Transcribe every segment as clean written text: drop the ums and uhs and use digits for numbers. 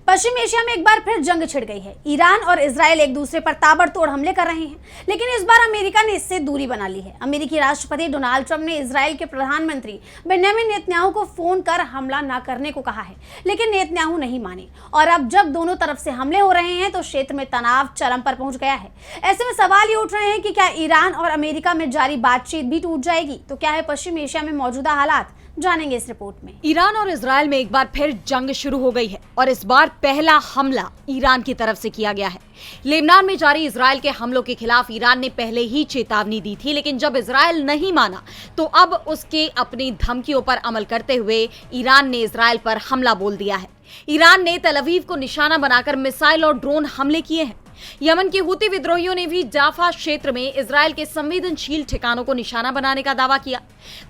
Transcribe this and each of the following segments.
पश्चिम Asia में एक बार फिर जंग छिड़ गई है। ईरान और इजराइल एक दूसरे पर ताबड़तोड़ हमले कर रहे हैं, लेकिन इस बार अमेरिका ने इससे दूरी बना ली है। अमेरिकी राष्ट्रपति डोनाल्ड ट्रंप ने इजराइल के प्रधानमंत्री बेंजामिन नेतन्याहू को फोन कर हमला न करने को कहा है, लेकिन नेतन्याहू नहीं माने। और अब जब दोनों तरफ से हमले हो रहे हैं तो क्षेत्र में तनाव चरम पर पहुंच गया है। ऐसे में सवाल ये उठ रहे हैं कि क्या ईरान और अमेरिका में जारी बातचीत भी टूट जाएगी? तो क्या है पश्चिम एशिया में मौजूदा हालात, जानेंगे इस रिपोर्ट में। ईरान और इजराइल में एक बार फिर जंग शुरू हो गई है और इस बार पहला हमला ईरान की तरफ से किया गया है। लेबनान में जारी इजराइल के हमलों के खिलाफ ईरान ने पहले ही चेतावनी दी थी, लेकिन जब इजराइल नहीं माना तो अब उसके अपनी धमकियों पर अमल करते हुए ईरान ने इजराइल पर हमला बोल दिया है। ईरान ने तेल अवीव को निशाना बनाकर मिसाइल और ड्रोन हमले किए हैं। यमन के हुती विद्रोहियों ने भी जाफा क्षेत्र में इजराइल के संवेदनशील ठिकानों को निशाना बनाने का दावा किया।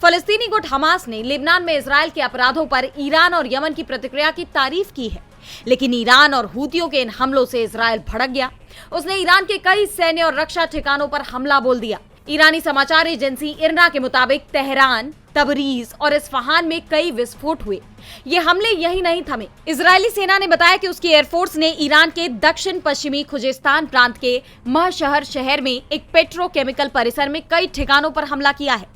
फलस्तीनी गुट हमास ने लेबनान में इजराइल के अपराधों पर ईरान और यमन की प्रतिक्रिया की तारीफ की है, लेकिन ईरान और हुतियों के इन हमलों से इजराइल भड़क गया। उसने ईरान के कई सैन्य और रक्षा ठिकानों पर हमला बोल दिया। ईरानी समाचार एजेंसी इरना के मुताबिक तेहरान, तबरीज और इस्फहान में कई विस्फोट हुए। ये हमले यही नहीं थमे। इजरायली सेना ने बताया कि उसकी एयरफोर्स ने ईरान के दक्षिण पश्चिमी खुजेस्तान प्रांत के महशहर शहर में एक पेट्रोकेमिकल परिसर में कई ठिकानों पर हमला किया है।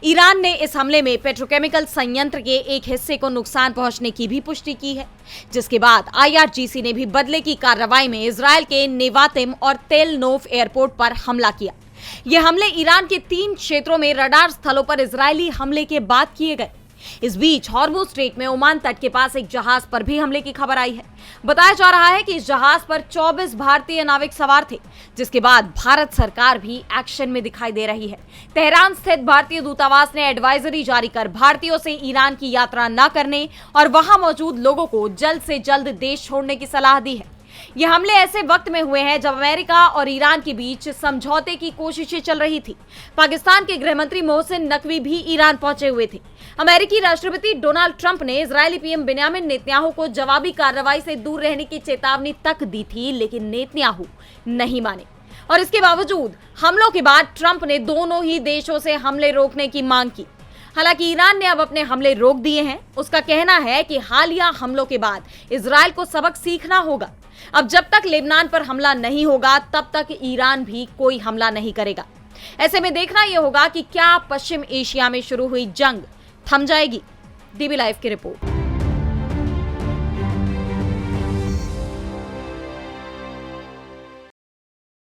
ईरान ने इस हमले में पेट्रोकेमिकल संयंत्र के एक हिस्से को नुकसान पहुंचने की भी पुष्टि की है, जिसके बाद IRGC ने भी बदले की कार्रवाई में इजरायल के नेवातिम और तेल नोफ एयरपोर्ट पर हमला किया। ये हमले ईरान के 3 क्षेत्रों में रडार स्थलों पर इजरायली हमले के बाद किए गए। इस बीच हॉर्मुज स्ट्रेट में ओमान तट के पास एक जहाज पर भी हमले की खबर आई है। बताया जा रहा है कि इस जहाज पर 24 भारतीय नाविक सवार थे, जिसके बाद भारत सरकार भी एक्शन में दिखाई दे रही है। तेहरान स्थित भारतीय दूतावास ने एडवाइजरी जारी कर भारतीयों से ईरान की यात्रा न करने और वहां मौजूद लोगों को जल्द से जल्द देश छोड़ने की सलाह दी है। ये हमले ऐसे वक्त में हुए हैं जब अमेरिका और ईरान के बीच समझौते की कोशिशें चल रही थी। पाकिस्तान के गृह मंत्री मोहसिन नकवी भी ईरान पहुंचे हुए थे। अमेरिकी राष्ट्रपति डोनाल्ड ट्रंप ने इजरायली पीएम बेंजामिन नेतन्याहू को जवाबी कार्रवाई से दूर रहने की चेतावनी तक दी थी, लेकिन नेतन्याहू नहीं माने। और इसके बावजूद हमलों के बाद ट्रंप ने दोनों ही देशों से हमले रोकने की मांग की। हालांकि ईरान ने अब अपने हमले रोक दिए हैं। उसका कहना है कि हालिया हमलों के बाद इजराइल को सबक सीखना होगा। अब जब तक लेबनान पर हमला नहीं होगा तब तक ईरान भी कोई हमला नहीं करेगा। ऐसे में देखना यह होगा कि क्या पश्चिम एशिया में शुरू हुई जंग थम जाएगी। DB लाइव की रिपोर्ट।